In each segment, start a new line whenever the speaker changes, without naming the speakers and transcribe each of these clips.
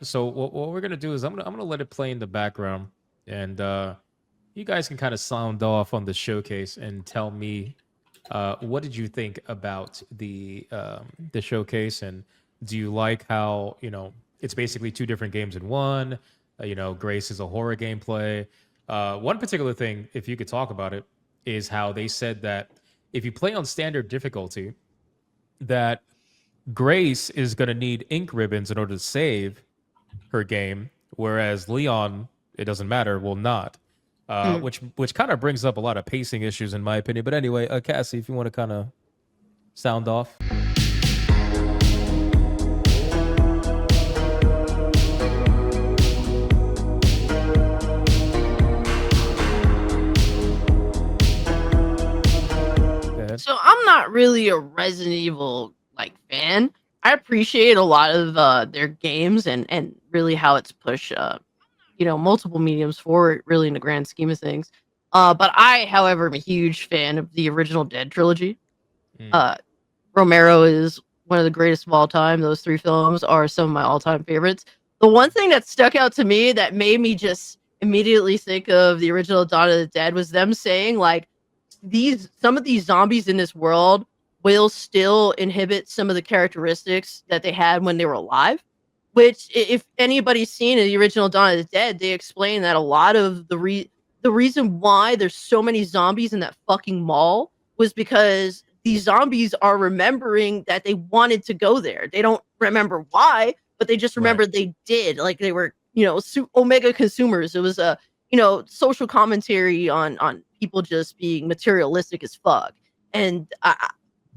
So what we're gonna do is I'm gonna let it play in the background, and you guys can kind of sound off on the showcase and tell me what did you think about the showcase, and do you like how it's basically two different games in one? Grace is a horror gameplay. One particular thing, if you could talk about it, is how they said that if you play on standard difficulty, that Grace is going to need ink ribbons in order to save her game, whereas Leon, it doesn't matter, will not.
Mm.
Which kind of brings up a lot of pacing issues in my opinion. But anyway, Cassie, if you want to kind of sound off. Go ahead.
So I'm not really a Resident Evil like fan. I appreciate a lot of their games and really how it's pushed multiple mediums forward really in the grand scheme of things. But I, however, am a huge fan of the original Dead trilogy.
Mm.
Romero is one of the greatest of all time. Those three films are some of my all-time favorites. The one thing that stuck out to me that made me just immediately think of the original Dawn of the Dead was them saying like some of these zombies in this world will still inhibit some of the characteristics that they had when they were alive. Which, if anybody's seen the original Dawn of the Dead, they explain that a lot of the reason why there's so many zombies in that fucking mall was because these zombies are remembering that they wanted to go there. They don't remember why, but they just remember they did. Like they were, Omega consumers. It was a, social commentary on people just being materialistic as fuck. And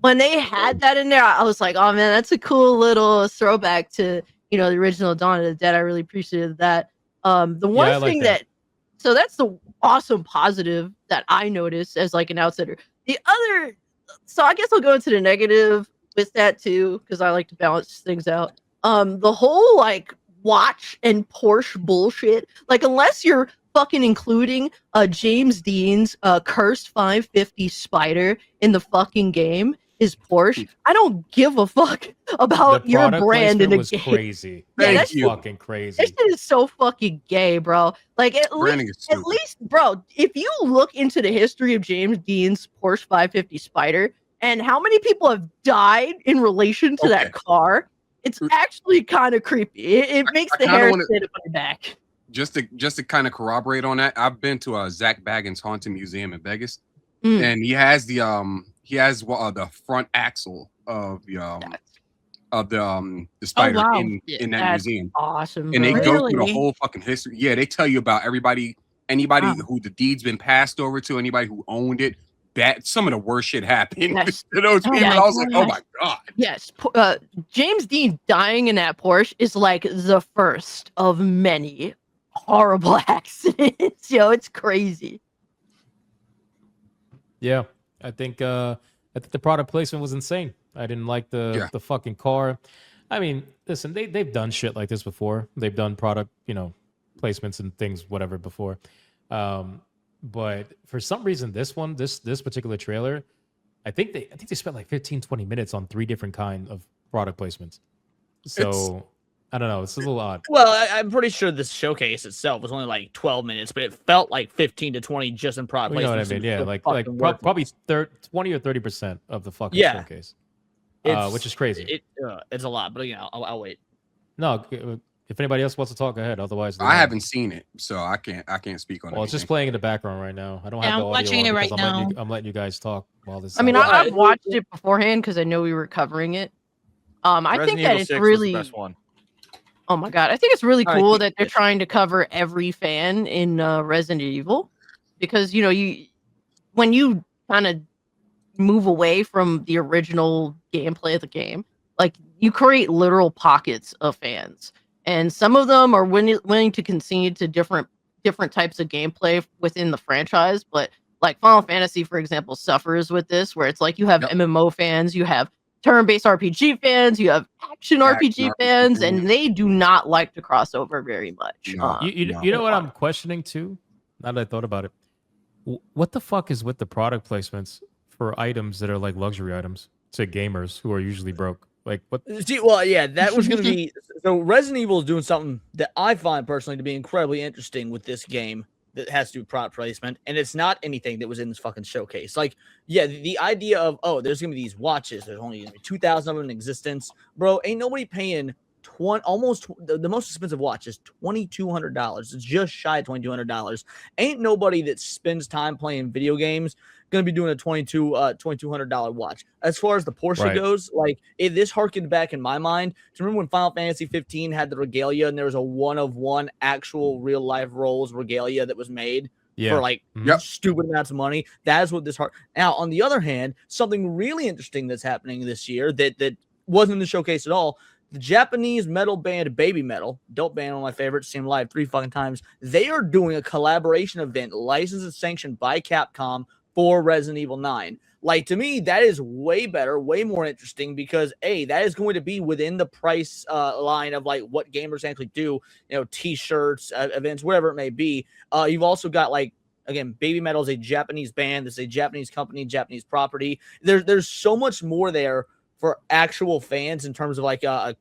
when they had that in there, I was like, oh man, that's a cool little throwback to, the original Dawn of the Dead. I really appreciated that. The one thing so that's the awesome positive that I noticed as like an outsider. The other, so I guess I'll go into the negative with that too, because I like to balance things out. The whole like watch and Porsche bullshit, like unless you're fucking including James Dean's cursed 550 Spider in the fucking game, is Porsche. I don't give a fuck about your brand in a
was
game.
crazy.
Yeah,
that's fucking crazy.
That shit is so fucking gay, bro. Like at least, bro, if you look into the history of James Dean's Porsche 550 Spider and how many people have died in relation to that car, it's actually kind of creepy. It makes the hair stand up on your back.
Just to kind of corroborate on that, I've been to a Zach Baggins Haunted Museum in Vegas, and he has the front axle of the spider in that museum.
Awesome,
and they go through the whole fucking history. Yeah, they tell you about anybody who the deed's been passed over to, anybody who owned it. That some of the worst shit happened to those people. I was like, oh my god.
Yes, James Dean dying in that Porsche is like the first of many horrible accidents. It's crazy.
Yeah, I think the product placement was insane. I didn't like the fucking car. I mean, listen, they've done shit like this before. They've done product, placements and things, whatever, before. But for some reason, this particular trailer, I think they spent like 15, 20 minutes on 3 different kind of product placements. So I don't know. It's a little odd.
Well, I'm pretty sure this showcase itself was only like 12 minutes, but it felt like 15 to 20 just in product placements.
You know what I mean? Yeah, like probably 20 or 30% of the fucking showcase, which is crazy.
It's a lot, but I'll wait.
No, if anybody else wants to talk, go ahead. Otherwise,
I haven't seen it, so I can't speak on it.
Well, it's just playing in the background right now. I don't have the audio.
I'm watching it right now.
I'm letting you guys talk while this.
I mean, I've watched it beforehand because I know we were covering it. I think that it's really the best one. Oh my god, I think it's really cool that they're trying to cover every fan in Resident Evil, because when you kind of move away from the original gameplay of the game, like you create literal pockets of fans. And some of them are willing to concede to different types of gameplay within the franchise. But like Final Fantasy, for example, suffers with this, where it's like you have MMO fans, you have turn-based RPG fans, you have action RPG fans, and they do not like to cross over very much.
You know what I'm questioning too? Now that I thought about it, what the fuck is with the product placements for items that are like luxury items to gamers who are usually broke? Like what?
See, well, yeah, that was going to be so. Resident Evil is doing something that I find personally to be incredibly interesting with this game that has to do with product placement, and it's not anything that was in this fucking showcase. Like, yeah, the idea of there's going to be these watches. There's only going to be 2,000 of them in existence, bro. Ain't nobody paying the most expensive watch is $2,200. It's just shy of $2,200. Ain't nobody that spends time playing video games going to be doing a $2,200 watch. As far as the Porsche goes, like this harkened back in my mind. Do you remember when Final Fantasy 15 had the regalia and there was a one of one actual real life Rolls regalia that was made for like stupid amounts of money? That is what this Now, on the other hand, something really interesting that's happening this year that wasn't in the showcase at all. The Japanese metal band Baby Metal, dope band, one of my favorites, seen live 3 fucking times. They are doing a collaboration event licensed and sanctioned by Capcom for Resident Evil 9. Like, to me, that is way better, way more interesting because, A, that is going to be within the price line of, like, what gamers actually do, you know, T-shirts, events, whatever it may be. You've also got, like, again, Baby Metal is a Japanese band. It's a Japanese company, Japanese property. There's so much more there for actual fans in terms of, like, a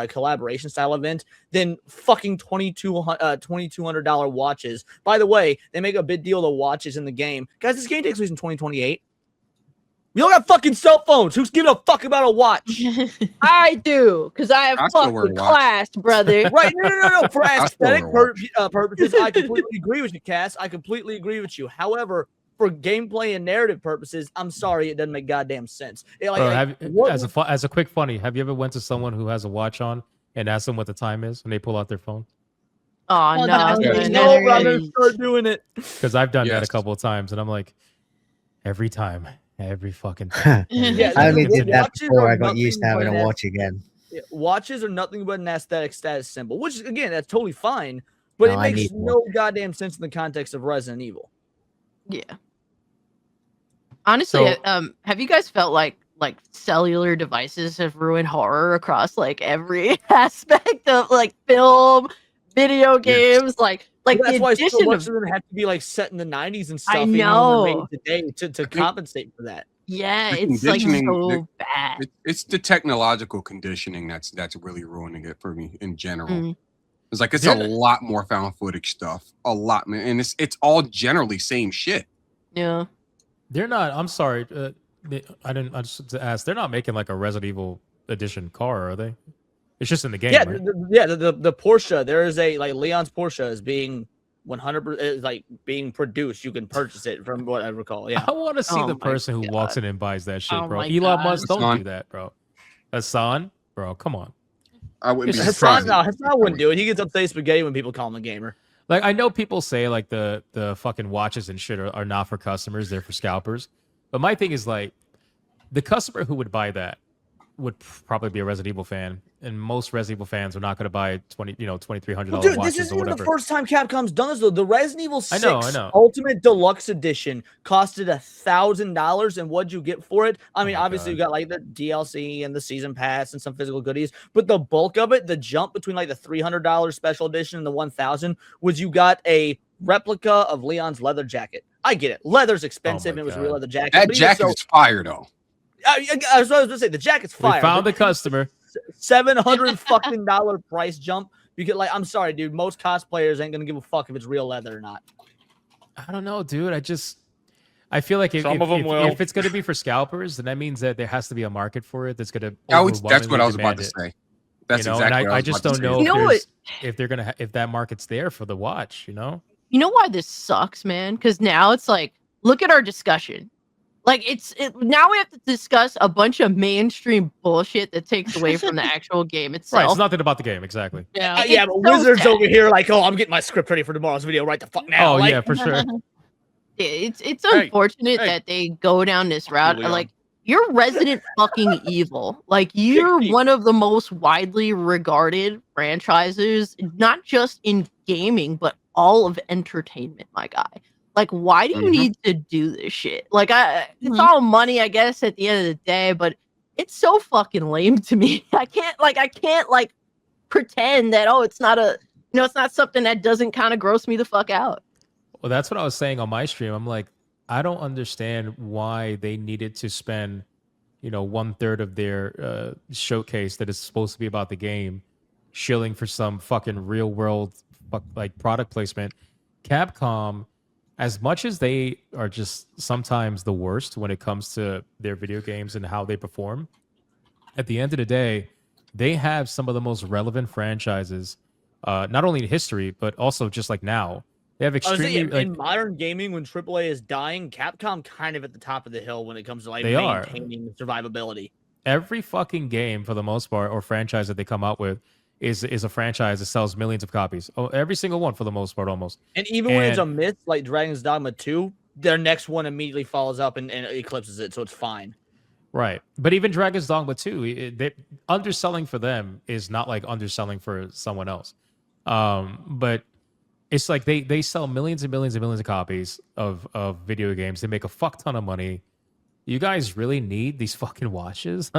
collaboration style event than fucking $2,200 watches. By the way, they make a big deal of the watches in the game. Guys, this game takes place in 2028. We all got fucking cell phones. Who's giving a fuck about a watch?
I do, because I have fucking class, brother.
Right, no. For aesthetic purposes, I completely agree with you, Cass. I completely agree with you. However, for gameplay and narrative purposes, I'm sorry, it doesn't make goddamn sense.
As a quick funny, have you ever went to someone who has a watch on and asked them what the time is when they pull out their phone?
Oh, no.
No, brother, start doing it.
Because I've done that a couple of times, and I'm like, every fucking time.
I only did that before I got used to having a watch again.
Watches are nothing but an aesthetic status symbol, which, again, that's totally fine, but it makes no goddamn sense in the context of Resident Evil.
Yeah. Honestly, have you guys felt like cellular devices have ruined horror across like every aspect of like film, video games, like
that's why so much
of
them have to be like set in the 90s and stuff.
I know
today to compensate for that.
Yeah, it's like so bad.
It's the technological conditioning that's really ruining it for me in general.
Mm-hmm.
It's like it's a lot more found footage stuff, a lot, man, and it's all generally same shit.
Yeah,
they're not. I'm sorry, I just ask. They're not making like a Resident Evil edition car, are they? It's just in the game.
Yeah,
right?
the Porsche. There is a like Leon's Porsche is being 100% like being produced. You can purchase it from what I recall. Yeah,
I want to see the person who walks in and buys that shit, bro. Elon Musk, don't do that, bro. Hassan, bro, come on.
I wouldn't be
Hassan wouldn't do it. He gets upset spaghetti when people call him a gamer.
Like, I know people say like the fucking watches and shit are not for customers, they're for scalpers. But my thing is like, the customer who would buy that would probably be a Resident Evil fan, and most Resident Evil fans are not going to buy $2,300
watches
watches
this isn't
or whatever.
The first time Capcom's done this though. The Resident Evil 6
I know.
Ultimate Deluxe Edition costed $1,000, and what'd you get for it? I mean, obviously you got like the DLC and the season pass and some physical goodies, but the bulk of it, the jump between like the $300 special edition and the $1,000 was you got a replica of Leon's leather jacket. I get it, leather's expensive, and it was a real leather jacket.
That jacket is fire though.
I was going to say the jacket's fire.
We found the customer.
$700 fucking price jump. Because, like, I'm sorry, dude. Most cosplayers ain't gonna give a fuck if it's real leather or not.
I don't know, dude. I feel like if it's gonna be for scalpers, then that means that there has to be a market for it. That's gonna.
That's what I was about to say. That's exactly.
And I just don't know if they're gonna if that market's there for the watch. You know.
You know why this sucks, man? Because now it's like, look at our discussion. Like now we have to discuss a bunch of mainstream bullshit that takes away from the actual game itself.
Right, it's nothing about the game, exactly.
Yeah, but so Wizards over here like, oh, I'm getting my script ready for tomorrow's video right the fuck now.
Oh,
like,
yeah, for sure.
It's unfortunate that they go down this route. Like, you're Resident fucking Evil. Like, you're one of the most widely regarded franchises, not just in gaming, but all of entertainment, my guy. Like, why do you need to do this shit? Like, it's all money, I guess, at the end of the day, but it's so fucking lame to me. I can't pretend that, it's not it's not something that doesn't kind of gross me the fuck out.
Well, that's what I was saying on my stream. I'm like, I don't understand why they needed to spend 1/3 of their showcase that is supposed to be about the game, shilling for some fucking real world like product placement. Capcom, as much as they are just sometimes the worst when it comes to their video games and how they perform, at the end of the day, they have some of the most relevant franchises, not only in history but also just like now. They have extremely
in modern gaming, when AAA is dying, Capcom kind of at the top of the hill when it comes to like
They are.
maintaining survivability.
Every fucking game for the most part or franchise that they come out with is a franchise that sells millions of copies. Oh, every single one for the most part, almost.
And even when it's a miss, like Dragon's Dogma 2, their next one immediately follows up and eclipses it, so it's fine.
Right. But even Dragon's Dogma 2, underselling for them is not like underselling for someone else. But it's like they sell millions and millions and millions of copies of video games. They make a fuck ton of money. You guys really need these fucking watches?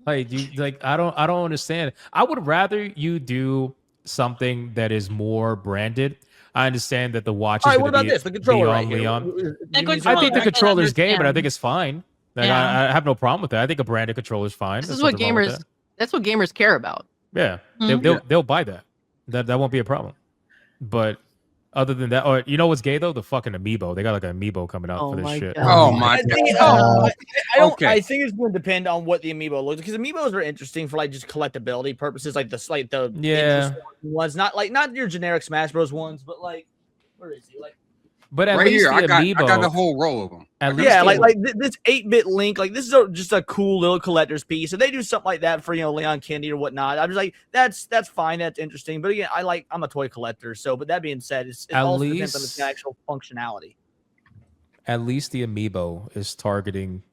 I don't understand. I would rather you do something that is more branded. I understand that the watch is
All right, what
gonna
about
be
this? The controller right
Leon.
here.
I think the controller's gay, but I
understand.
think it's fine. Like,
Yeah.
I have no problem with that. I think a branded controller is fine.
This
There's
is what
nothing wrong with
gamers. That's what gamers care about.
that. Yeah,
Mhm.
they'll buy that. That won't be a problem. But other than that, or you know what's gay though? The fucking amiibo. They got like an amiibo coming out
Oh
for this
my
shit.
God.
Oh my
I think,
god. Okay.
I think it's going to depend on what the amiibo looks, because amiibos are interesting for like just collectability purposes, like the
Yeah.
interesting ones, not your generic Smash Bros ones, but like where is he? Like
But at
Right
least
here,
the
I
amiibo.
got the whole row of them.
At least
yeah,
the-
like this 8-bit Link, like this is just a cool little collector's piece. And they do something like that for Leon Kennedy or whatnot. I'm just like, that's fine, that's interesting. But again, I'm a toy collector, so but that being said, it
At
also depends on
least-
its actual functionality.
At least the amiibo is targeting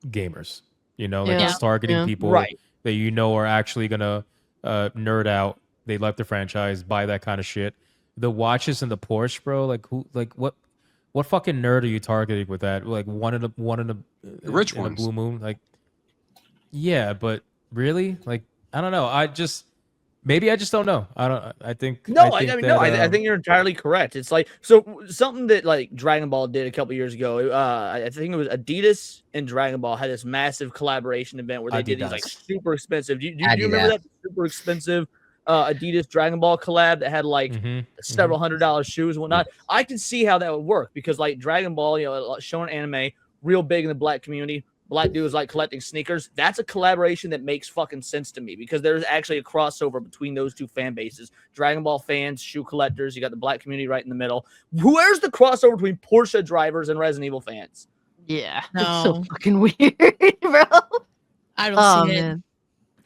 gamers. Like
Yeah.
it's targeting
Yeah.
people
Right.
that are actually gonna nerd out. They left the franchise, buy that kind of shit. The watches and the Porsche, bro. Like who? Like what fucking nerd are you targeting with that? Like one in a
The rich
in a
ones.
blue moon. Like yeah, but really, like I don't know. Maybe I just don't know. I think
No,
I think
I mean,
that,
no, I think you're entirely correct. It's like something that like Dragon Ball did a couple years ago. I think it was Adidas and Dragon Ball had this massive collaboration event where they did these like
Adidas.
super expensive. Do you remember that super expensive Adidas Dragon Ball collab that had like
Mhm,
several $100 shoes and whatnot? I can see how that would work because like Dragon Ball, showing anime real big in the black community. Black dudes like collecting sneakers. That's a collaboration that makes fucking sense to me because there's actually a crossover between those two fan bases. Dragon Ball fans, shoe collectors. You got the black community right in the middle. Where's the crossover between Porsche drivers and Resident Evil fans?
Yeah, it's so
No.
fucking weird, bro.
I don't
Oh
see it.
man,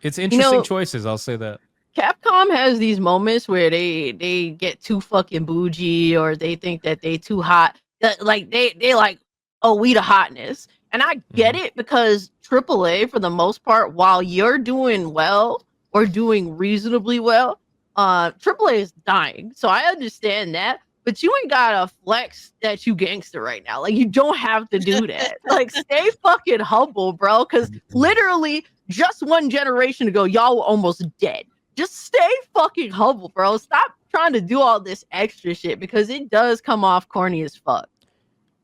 It's interesting
know-
choices. I'll say that.
Capcom has these moments where they get too fucking bougie or they think that they too hot. Like they like, oh, we the hotness. And I get it because AAA, for the most part, while you're doing well or doing reasonably well, AAA is dying. So I understand that. But you ain't got to flex that you gangster right now. Like, you don't have to do that. Like, stay fucking humble, bro. Because literally, just one generation ago, y'all were almost dead. Just stay fucking humble, bro. Stop trying to do all this extra shit because it does come off corny as fuck.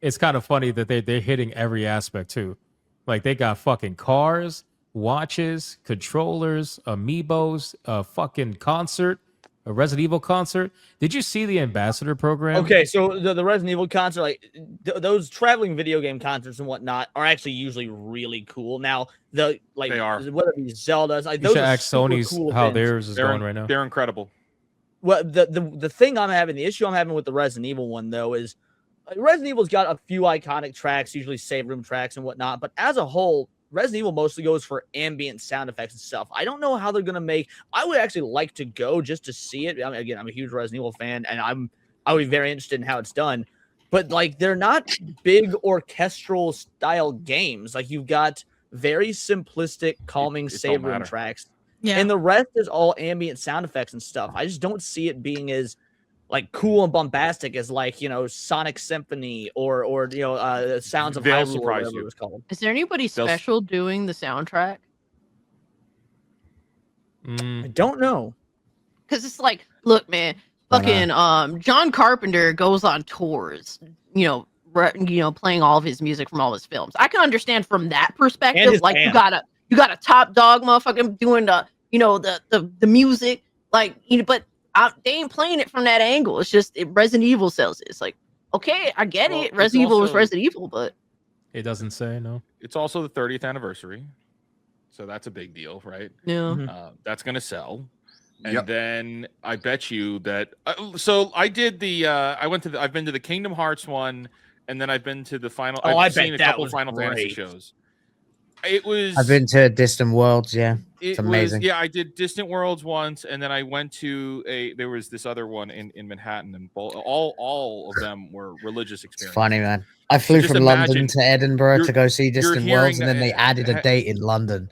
It's kind of funny that they're hitting every aspect too. Like they got fucking cars, watches, controllers, amiibos, a fucking concert, a Resident Evil concert. Did you see the ambassador program?
Okay, so the Resident Evil concert, like those traveling video game concerts and whatnot, are actually usually really cool. Now they are whether it be Zelda's, like
You
those
should
are
ask
super
Sony's
cool
how
events.
theirs is going right now.
They're incredible.
Well, the thing the issue I'm having with the Resident Evil one though is Resident Evil's got a few iconic tracks, usually save room tracks and whatnot, but as a whole, Resident Evil mostly goes for ambient sound effects and stuff. I don't know how they're gonna make. I would actually like to go just to see it. I mean, again, I'm a huge Resident Evil fan, and I would be very interested in how it's done. But like, they're not big orchestral style games. Like, you've got very simplistic, calming
It don't
save room
matter.
tracks.
Yeah.
And the rest is all ambient sound effects and stuff. I just don't see it being as like cool and bombastic as like Sonic Symphony or Sounds of
They'll
Hyrule or
surprise
whatever
you.
it was called.
Is there anybody
They'll-
special doing the soundtrack?
I don't know.
Because it's like, look, man,
Why not?
fucking John Carpenter goes on tours, playing all of his music from all his films. I can understand from that perspective. Like
band.
you got a top dog motherfucker doing the music, like, but they ain't playing it from that angle. It's just Resident Evil sells it. It's like, okay, I get it. Resident Evil is Resident Evil, but
it doesn't say no.
It's also the 30th anniversary, so that's a big deal, right?
Yeah,
that's gonna sell. And then I bet you that. So I did the. I've been to the Kingdom Hearts one, and then I've been to the final. I've seen a couple of Final Fantasy shows.
I've been to Distant Worlds. Yeah, it's amazing.
I did Distant Worlds once, and then I went to there was this other one in Manhattan, and all of them were religious experiences.
It's funny, man. I flew from London to Edinburgh to go see Distant Worlds, and then they added a date in London.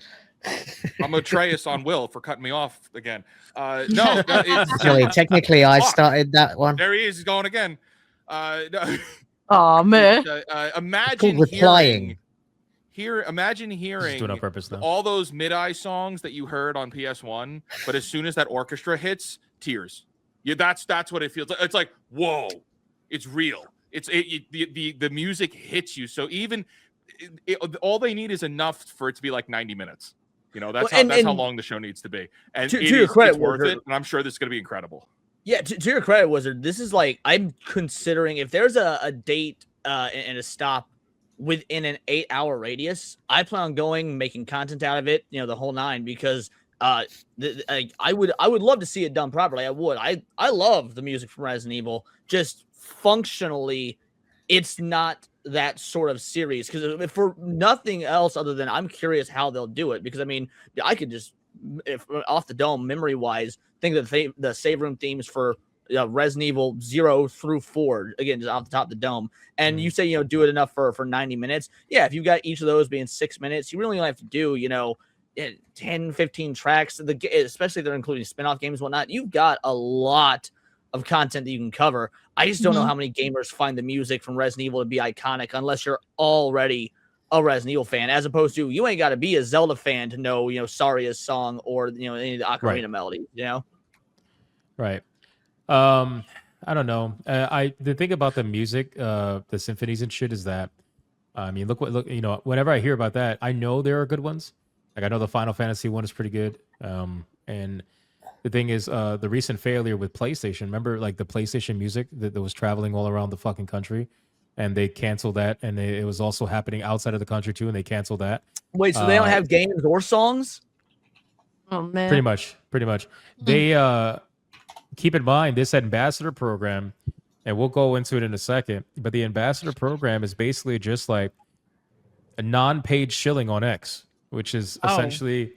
I'm Atreus on Will for cutting me off again.
Technically, I started that one.
There he is. He's going again. No.
Oh man!
Imagine
replying.
Imagine hearing
doing on purpose, though.
All those mid-eye songs that you heard on PS1, but as soon as that orchestra hits, tears. Yeah, that's what it feels like. It's like, whoa, it's real. The music hits you. So even all they need is enough for it to be like 90 minutes. That's how long the show needs to be. And
to your credit,
it's worth it. And I'm sure this is going to be incredible.
Yeah, to your credit, Wizard, this is like, I'm considering if there's a date and a stop within an 8-hour radius, I plan on going, making content out of it, the whole nine, because I would love to see it done properly. I would. I love the music from Resident Evil. Just functionally, it's not that sort of series, because for nothing else other than I'm curious how they'll do it, because I mean, I could just off the dome memory wise think that the save room themes for Resident Evil 0 through 4, again, just off the top of the dome, and you say do it enough for 90 minutes. Yeah, if you got each of those being 6 minutes, you really only have to do 10 15 tracks, especially if they're including spin-off games and whatnot. You've got a lot of content that you can cover. I just don't know how many gamers find the music from Resident Evil to be iconic unless you're already a Resident Evil fan, as opposed to you ain't got to be a Zelda fan to know Saria's song or any of the Ocarina melodies.
Right. I don't know. The thing about the music, the symphonies and shit is that, I mean, look, whenever I hear about that, I know there are good ones. Like I know the Final Fantasy one is pretty good. And the thing is, the recent failure with PlayStation, remember like the PlayStation music that was traveling all around the fucking country, and they canceled that, and it was also happening outside of the country too, and they canceled that.
Wait, so they don't have games or songs?
Oh man.
Pretty much. They keep in mind this ambassador program, and we'll go into it in a second, but the ambassador program is basically just like a non-paid shilling on X, which is essentially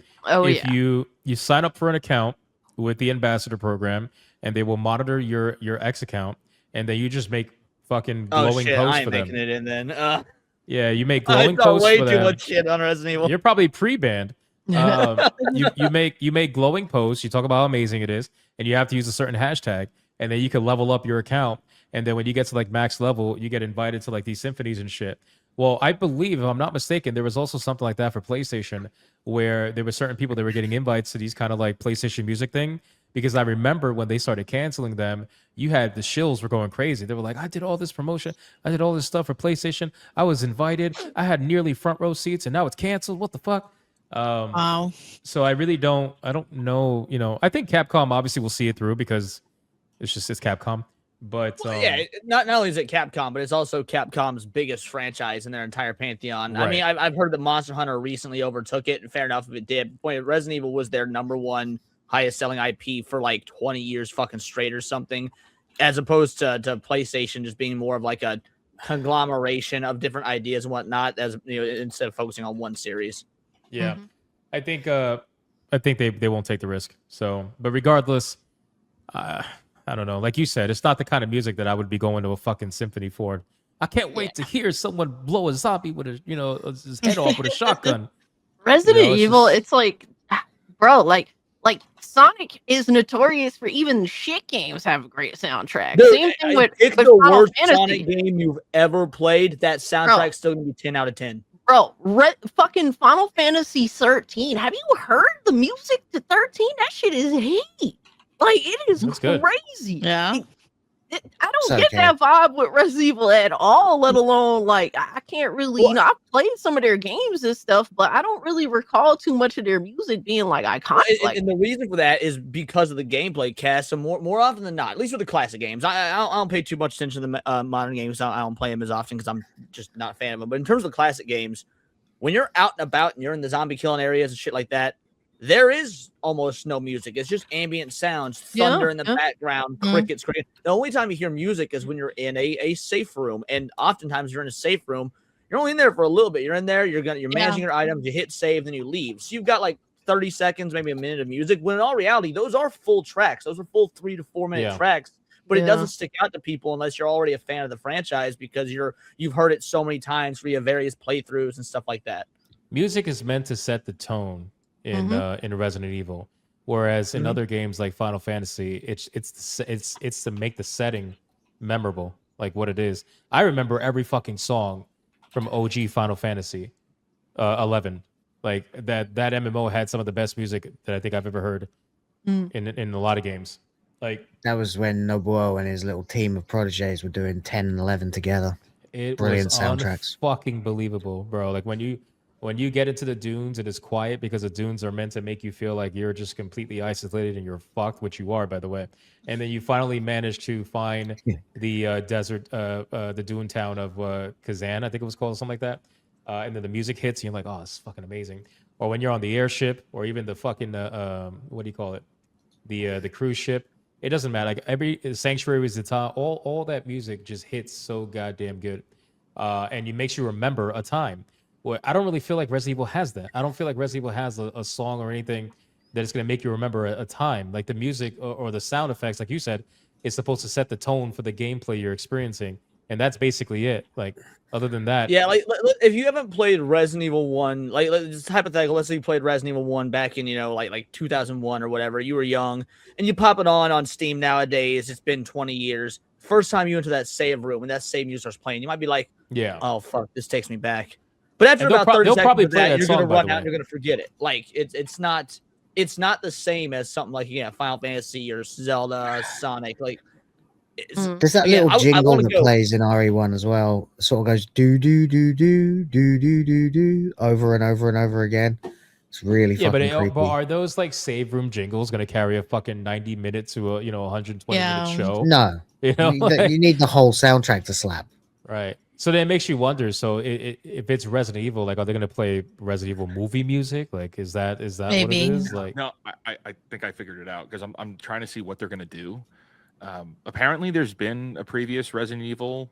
you sign up for an account with the ambassador program, and they will monitor your X account, and then you just make fucking glowing posts for them.
Making it in then.
Yeah, you make glowing posts
way
for
too
them.
much shit on Resident Evil.
You're probably pre-banned. You make glowing posts. You talk about how amazing it is, and you have to use a certain hashtag, and then you can level up your account. And then when you get to like max level, you get invited to like these symphonies and shit. Well, I believe, if I'm not mistaken, there was also something like that for PlayStation, where there were certain people that were getting invites to these kind of like PlayStation music thing. Because I remember when they started canceling them, you had the shills were going crazy. They were like, I did all this promotion. I did all this stuff for PlayStation. I was invited. I had nearly front row seats, and now it's canceled. What the fuck?
Wow.
So I don't know. I think Capcom obviously will see it through because it's Capcom. But
not only is it Capcom, but it's also Capcom's biggest franchise in their entire pantheon. Right. I mean, I've heard that Monster Hunter recently overtook it, and fair enough if it did. Resident Evil was their number one highest selling IP for like 20 years fucking straight or something, as opposed to PlayStation just being more of like a conglomeration of different ideas and whatnot, as instead of focusing on one series.
Yeah. I think they won't take the risk. So, but regardless, I don't know. Like you said, it's not the kind of music that I would be going to a fucking symphony for. I can't wait to hear someone blow a zombie with his head off with a shotgun.
Resident Evil, it's like, bro, like Sonic is notorious for even shit games have a great soundtrack.
Dude,
same thing with
the
Final
worst
Fantasy.
Sonic game you've ever played. That soundtrack's still gonna be 10 out of 10.
Bro, fucking Final Fantasy 13. Have you heard the music to 13? That shit is heat. Like, it is crazy.
Yeah.
I don't get that vibe with Resident Evil at all, let alone like I can't really, I've played some of their games and stuff, but I don't really recall too much of their music being like iconic.
And the reason for that is because of the gameplay cast. So more often than not, at least with the classic games, I don't pay too much attention to the modern games. I don't play them as often because I'm just not a fan of them. But in terms of the classic games, when you're out and about and you're in the zombie killing areas and shit like that, there is almost no music. It's just ambient sounds, thunder in the background, crickets. The only time you hear music is when you're in a safe room, and oftentimes you're in a safe room. You're only in there for a little bit. You're in there. You're managing your items. You hit save, then you leave. So you've got like 30 seconds, maybe a minute of music. When in all reality, those are full tracks. Those are full 3 to 4 minute tracks. But it doesn't stick out to people unless you're already a fan of the franchise because you've heard it so many times via various playthroughs and stuff like that.
Music is meant to set the tone in Resident Evil, whereas in other games like Final Fantasy, it's to make the setting memorable, like what it is. I remember every fucking song from OG Final Fantasy 11. Like that MMO had some of the best music that I think I've ever heard in a lot of games. Like
that was when Nobuo and his little team of proteges were doing 10 and 11 together.
It
Brilliant
was
soundtracks.
Fucking believable, bro. Like when you get into the dunes, it is quiet because the dunes are meant to make you feel like you're just completely isolated and you're fucked, which you are, by the way. And then you finally manage to find the desert, the dune town of Kazan, I think it was called, something like that. And then the music hits, and you're like, oh, it's fucking amazing. Or when you're on the airship, or even the fucking what do you call it? The cruise ship. It doesn't matter. Like every Sanctuary was the time. All that music just hits so goddamn good, and it makes you remember a time. Well, I don't really feel like Resident Evil has that. I don't feel like Resident Evil has a song or anything that is going to make you remember a time. Like the music or the sound effects, like you said, is supposed to set the tone for the gameplay you're experiencing, and that's basically it. Like other than that,
yeah. Like if you haven't played Resident Evil 1, like just hypothetical, let's say you played Resident Evil 1 back in like 2001 or whatever. You were young, and you pop it on Steam nowadays. It's been 20 years. First time you enter that save room and that save music starts playing, you might be like,
yeah,
oh fuck, this takes me back. But after about 30 seconds
probably
of that, you're
song,
gonna run out and you're gonna forget it. Like it's not the same as something like Final Fantasy or Zelda, Sonic. Like
there's that little jingle that plays in RE1 as well. It sort of goes do do do do do do do do over and over and over again. It's really fucking creepy.
But are those like save room jingles going to carry a fucking 90 minute to a 120 minute show?
No, you need the whole soundtrack to slap.
Right. So then it makes you wonder. So if it's Resident Evil, like, are they going to play Resident Evil movie music? Like, is that
Maybe.
what it is? Like,
no, I think I figured it out because I'm trying to see what they're going to do. Apparently, there's been a previous Resident Evil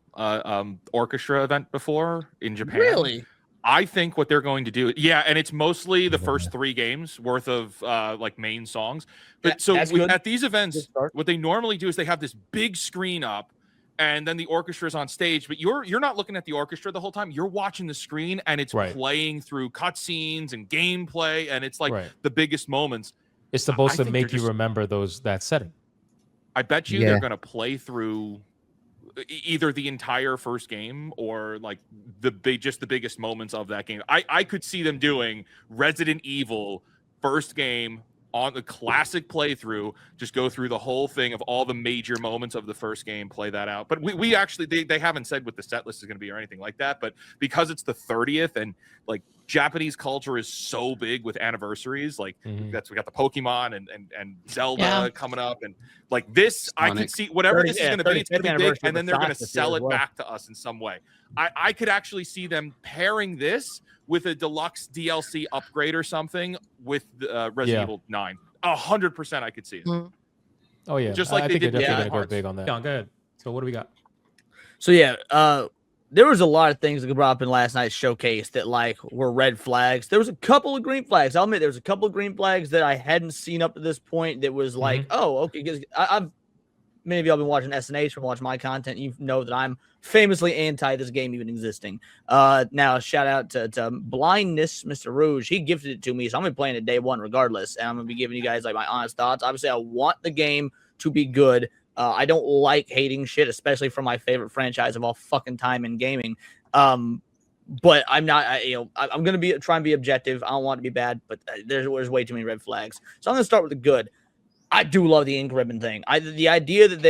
orchestra event before in Japan.
Really?
I think what they're going to do, and it's mostly the first 3 games worth of like main songs. But at these events, what they normally do is they have this big screen up, and then the orchestra is on stage. But you're not looking at the orchestra the whole time. You're watching the screen, and it's playing through cutscenes and gameplay, and it's like the biggest moments.
It's supposed to make you remember that setting.
I bet you they're going to play through either the entire first game or like the biggest moments of that game. I could see them doing Resident Evil first game on the classic playthrough, just go through the whole thing of all the major moments of the first game, play that out. But we actually, they haven't said what the set list is going to be or anything like that. But because it's the 30th and like Japanese culture is so big with anniversaries, like we got the Pokemon and Zelda coming up, and like this, Sonic. I could see whatever this is going to be, it's going to be big, and then they're going to sell it back to us in some way. I could actually see them pairing this with a deluxe DLC upgrade or something with Resident Evil 9. 100% I could see it.
Oh yeah,
just like
I
they
think
did.
They're definitely going to go big on that. Go ahead. So what do we got?
So there was a lot of things that got brought up in last night's showcase that like were red flags. There was a couple of green flags. I'll admit there was a couple of green flags that I hadn't seen up to this point. That was like, oh, okay. Because I've many of y'all been watching SNH from watching my content. You know that I'm famously anti this game even existing. Now shout out to Blindness, Mr. Rouge. He gifted it to me, so I'm gonna be playing it day one regardless. And I'm gonna be giving you guys like my honest thoughts. Obviously, I want the game to be good. I don't like hating shit, especially from my favorite franchise of all fucking time in gaming. But I'm not, I'm going to try and be objective. I don't want it to be bad, but there's way too many red flags. So I'm going to start with the good. I do love the ink ribbon thing. The idea that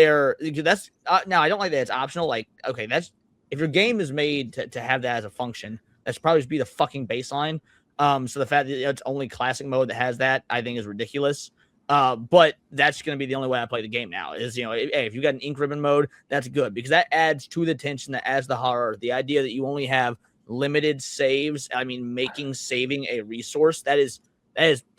that's now I don't like that it's optional. Like, okay, that's if your game is made to have that as a function, that should probably just be the fucking baseline. So the fact that it's only classic mode that has that, I think, is ridiculous. But that's going to be the only way I play the game now. Is hey, if you got an ink ribbon mode, that's good because that adds to the tension, that adds the horror. The idea that you only have limited saves. I mean, making saving a resource that is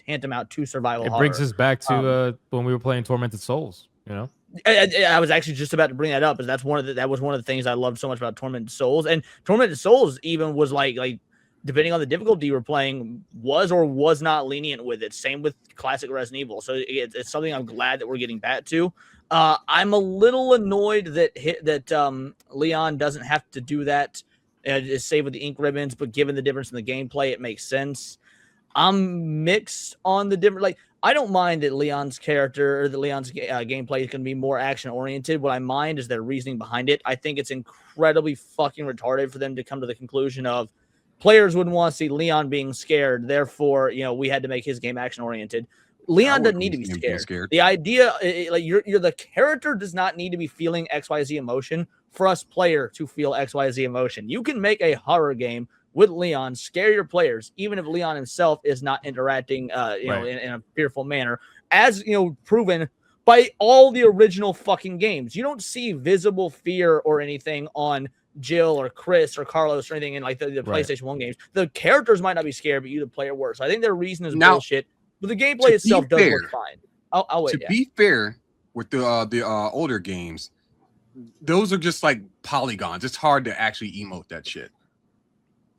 tantamount to survival horror.
It brings us back to when we were playing Tormented Souls. You know,
I was actually just about to bring that up, because that was one of the things I loved so much about Tormented Souls. And Tormented Souls even was like depending on the difficulty you were playing, was or was not lenient with it. Same with classic Resident Evil. So it's something I'm glad that we're getting back to. I'm a little annoyed that Leon doesn't have to do that, save with the ink ribbons, but given the difference in the gameplay, it makes sense. I'm mixed on the different, like, I don't mind that Leon's character or that Leon's gameplay is going to be more action oriented. What I mind is their reasoning behind it. I think it's incredibly fucking retarded for them to come to the conclusion of players wouldn't want to see Leon being scared. Therefore, we had to make his game action oriented. Leon doesn't need to be scared. The idea, like, you're the character does not need to be feeling XYZ emotion for us player to feel XYZ emotion. You can make a horror game with Leon, scare your players, even if Leon himself is not interacting, in a fearful manner, as proven by all the original fucking games. You don't see visible fear or anything on Jill or Chris or Carlos or anything in like the PlayStation 1 games. The characters might not be scared, but you, the player, were. So I think their reason is bullshit, but the gameplay itself does work fine. I'll wait.
To be fair, with the older games, those are just like polygons. It's hard to actually emote that shit.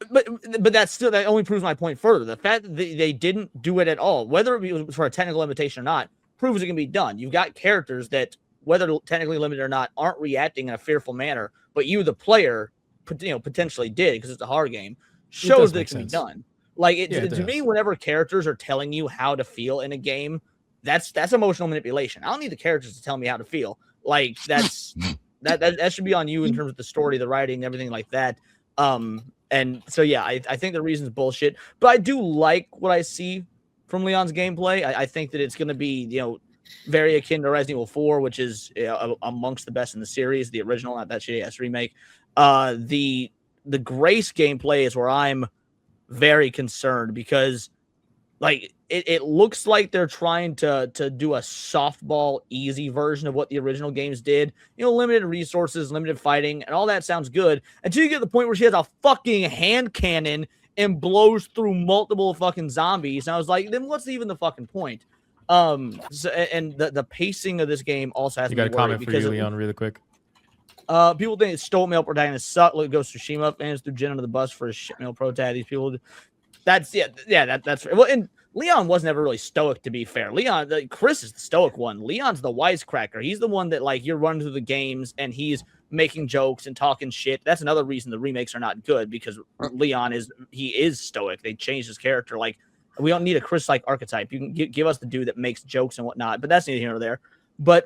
But that only proves my point further. The fact that they didn't do it at all, whether it was for a technical limitation or not, proves it can be done. You've got characters that, whether technically limited or not, aren't reacting in a fearful manner, but you, the player, potentially did, because it's a horror game, shows that it can be done. Like, to me, whenever characters are telling you how to feel in a game, that's emotional manipulation. I don't need the characters to tell me how to feel. Like, that should be on you in terms of the story, the writing, everything like that. And so, yeah, I think the reason's bullshit, but I do like what I see from Leon's gameplay. I think that it's going to be, very akin to Resident Evil 4, which is amongst the best in the series, the original, not that shitty ass remake. The Grace gameplay is where I'm very concerned, because like it looks like they're trying to do a softball easy version of what the original games did. Limited resources, limited fighting, and all that sounds good until you get to the point where she has a fucking hand cannon and blows through multiple fucking zombies. And I was like, then what's even the fucking point? And the pacing of this game also has to be worried. You got a comment for you,
Leon, really quick.
People think stoic male protagonists suck. Look, Ghost of Tsushima fans threw Jen under the bus for a shit male protagonist. These people, that's well. And Leon was never really stoic, to be fair. Chris is the stoic one. Leon's the wisecracker. He's the one that, like, you're running through the games and he's making jokes and talking shit. That's another reason the remakes are not good, because Leon is stoic. They changed his character. Like, we don't need a Chris-like archetype. You can give us the dude that makes jokes and whatnot, but that's neither here nor there. But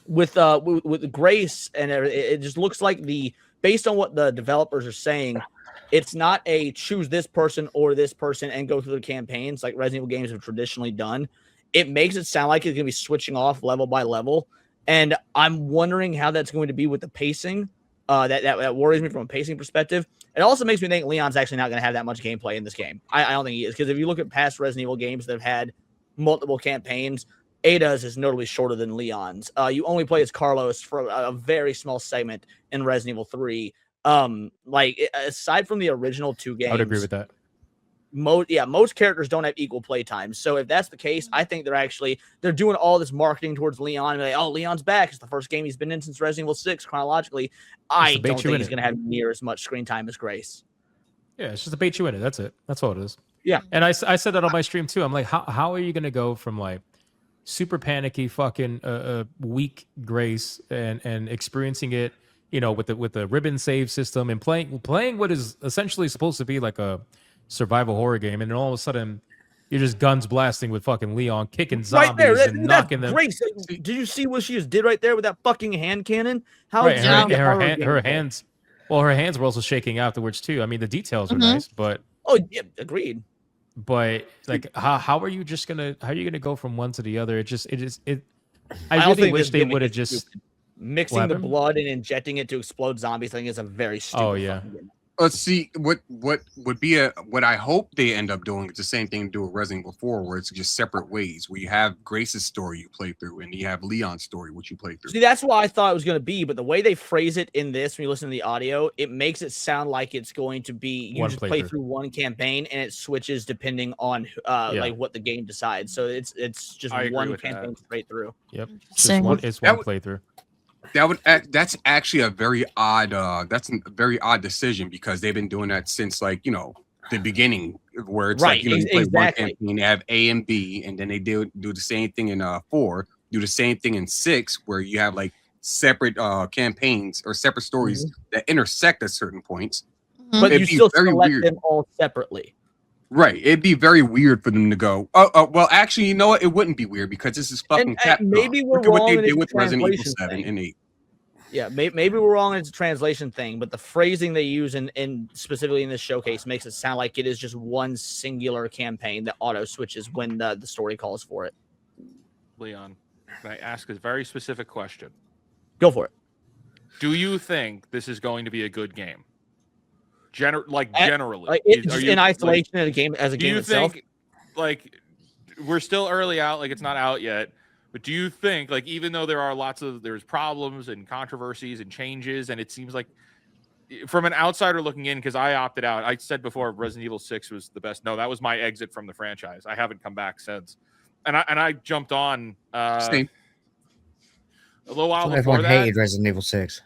with Grace, and it just looks like based on what the developers are saying, it's not a choose this person or this person and go through the campaigns like Resident Evil games have traditionally done. It makes it sound like it's going to be switching off level by level, and I'm wondering how that's going to be with the pacing. That worries me from a pacing perspective. It also makes me think Leon's actually not going to have that much gameplay in this game. I don't think he is, because if you look at past Resident Evil games that have had multiple campaigns, Ada's is notably shorter than Leon's. You only play as Carlos for a very small segment in Resident Evil 3. Aside from the original two games,
I would agree with that.
Most characters don't have equal play time. So if that's the case, I think they're doing all this marketing towards Leon. And like, oh, Leon's back. It's the first game he's been in since Resident Evil 6 chronologically. I don't think he's going to have near as much screen time as Grace.
Yeah, it's just to bait you in it. That's it. That's all it is.
Yeah.
And I said that on my stream too. I'm like, how are you going to go from like super panicky fucking weak Grace and experiencing it, with the ribbon save system and playing what is essentially supposed to be like a survival horror game, and then all of a sudden you're just guns blasting with fucking Leon kicking zombies
right there,
and knocking them.
Grace. Did you see what she just did right there with that fucking hand cannon?
Her hands. Well, her hands were also shaking afterwards too. I mean, the details are nice, but
oh yeah, agreed.
but like, how are you gonna go from one to the other? I
don't
really
think
wish
this
they
gimmick
would have
is
just
stupid. Mixing the blood and injecting it to explode zombies. I think is a very stupid.
Oh yeah.
fucking gimmick.
Let's see what would be what I hope they end up doing is the same thing to do with Resident Evil 4, where it's just separate ways. Where you have Grace's story you play through, and you have Leon's story which you play through.
See, that's what I thought it was going to be, but the way they phrase it in this, when you listen to the audio, it makes it sound like it's going to be you just play through one campaign and it switches depending on like what the game decides. So it's just one campaign straight through.
Yep, it's one playthrough.
That's actually a very odd decision because they've been doing that since like the beginning, where it's like you play one campaign, they have A and B, and then they do the same thing in 4, do the same thing in 6, where you have like separate campaigns or separate stories that intersect at certain points.
But you still select them all separately.
Right, it'd be very weird for them to go. Oh, well, actually, you know what? It wouldn't be weird because this is fucking Capcom.
Maybe we're
Look at what
wrong.
they did with Resident Evil 7 and 8.
Yeah, maybe we're wrong. It's a translation thing, but the phrasing they use in specifically in this showcase makes it sound like it is just one singular campaign that auto switches when the story calls for it.
Leon, can I ask a very specific question?
Go for it.
Do you think this is going to be a good game? Generally,
in isolation as a game itself.
Think, like, we're still early out, like it's not out yet. But do you think, like, even though there's problems and controversies and changes, and it seems like from an outsider looking in, because I opted out, I said before Resident Evil 6 was the best. No, that was my exit from the franchise. I haven't come back since, and I jumped on a little while before
everyone
that.
Hated Resident Evil 6.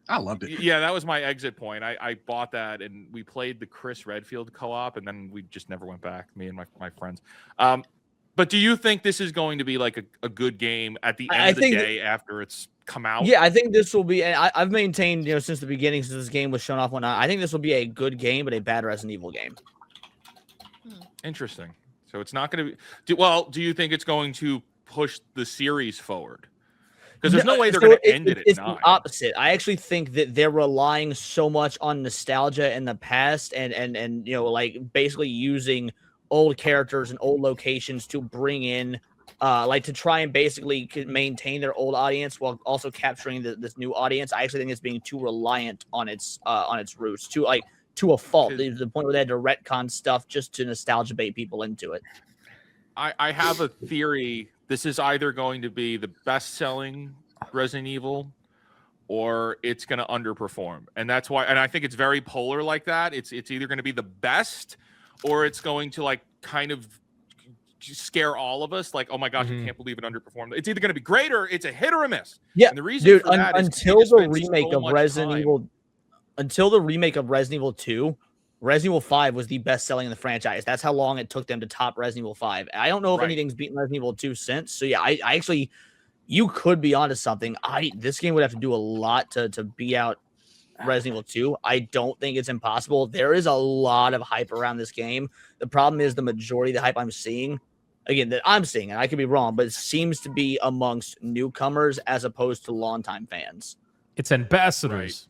I loved it.
Yeah, that was my exit point. I bought that, and we played the Chris Redfield co-op, and then we just never went back, me and my friends. But do you think this is going to be like a good game at the end of the day after it's come out?
Yeah, I think this will be. And I've maintained, since the beginning, since this game was shown off, whatnot. I think this will be a good game, but a bad Resident Evil game.
Interesting. So it's not going to be. Do you think it's going to push the series forward? Because there's no way they're going to end it.
It's the opposite. I actually think that they're relying so much on nostalgia in the past, and like basically using old characters and old locations to bring in, like to try and basically maintain their old audience while also capturing this new audience. I actually think it's being too reliant on its roots, to a fault. To the point where they had to retcon stuff just to nostalgia bait people into it.
I have a theory. This is either going to be the best-selling Resident Evil, or it's going to underperform, and that's why. And I think it's very polar like that. It's either going to be the best, or it's going to like kind of scare all of us. Like, oh my gosh, I can't believe it underperformed. It's either going to be great or it's a hit or a miss.
Yeah,
and the reason for that is
until the remake of Resident Evil, until the remake of Resident Evil 2. Resident Evil 5 was the best selling in the franchise. That's how long it took them to top Resident Evil 5. I don't know if anything's beaten Resident Evil 2 since. So yeah, I actually, you could be onto something. This game would have to do a lot to beat out Resident Evil 2. I don't think it's impossible. There is a lot of hype around this game. The problem is the majority of the hype I'm seeing, again, that I'm seeing, and I could be wrong, but it seems to be amongst newcomers as opposed to longtime fans.
It's ambassadors.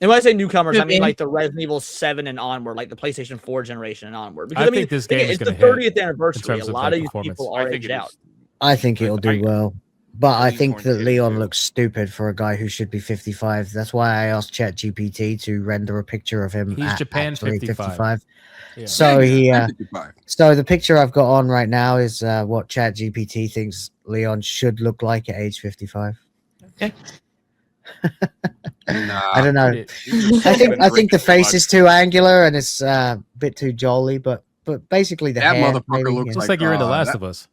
And when I say newcomers, I mean like the Resident Evil 7 and onward, like the PlayStation 4 generation and onward. Because
I think this game is
going to hit. It's the 30th anniversary. A lot of these people are aged out.
I think it'll do well. But I think that Leon looks stupid for a guy who should be 55. That's why I asked ChatGPT to render a picture of him.
He's Japan 55.
Yeah. So so the picture I've got on right now is what ChatGPT thinks Leon should look like at age 55.
Okay.
I don't know. I think the face is too angular and it's a bit too jolly, but basically that hair,
motherfucker looks
just like you're in The Last of Us.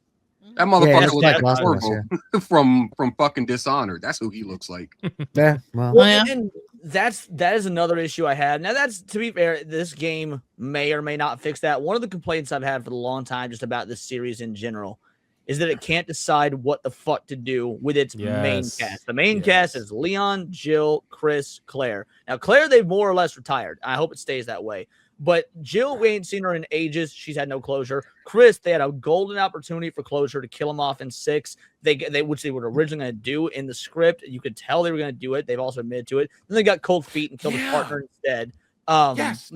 That motherfucker looks like Orville from fucking Dishonored. That's who he looks like.
Yeah, well,
and that is another issue I had. Now, that's, to be fair, this game may or may not fix that. One of the complaints I've had for a long time just about this series in general is that it can't decide what the fuck to do with its main cast. The main cast is Leon, Jill, Chris, Claire. Now, Claire, they've more or less retired. I hope it stays that way. But Jill, we ain't seen her in ages. She's had no closure. Chris, they had a golden opportunity for closure to kill him off in 6. Which they were originally going to do in the script. You could tell they were going to do it. They've also admitted to it. Then they got cold feet and killed his partner instead.
Yes.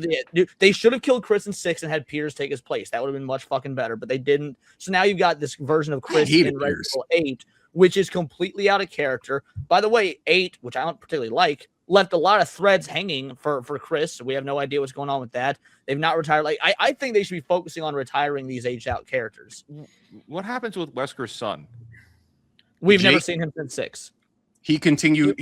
They should have killed Chris in 6 and had Piers take his place. That would have been much fucking better, but they didn't. So now you've got this version of Chris in Resident Evil 8, which is completely out of character. By the way, 8, which I don't particularly like, left a lot of threads hanging for Chris. We have no idea what's going on with that. They've not retired. Like I think they should be focusing on retiring these aged out characters.
What happens with Wesker's son?
We've never seen him since 6.
He continued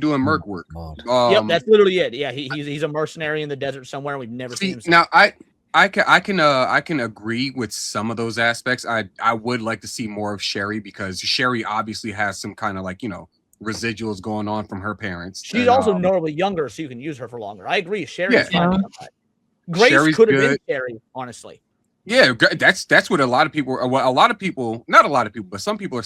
doing merc work.
Yep, that's literally it. Yeah, he's a mercenary in the desert somewhere, and we've never seen him since.
Now I can agree with some of those aspects. I would like to see more of Sherry, because Sherry obviously has some kind of like, you know, residuals going on from her parents.
She's also notably younger, so you can use her for longer. I agree. Sherry's fine. Grace
Sherry's
could have been Sherry, honestly.
Yeah, that's what a lot of people, not a lot of people, but some people are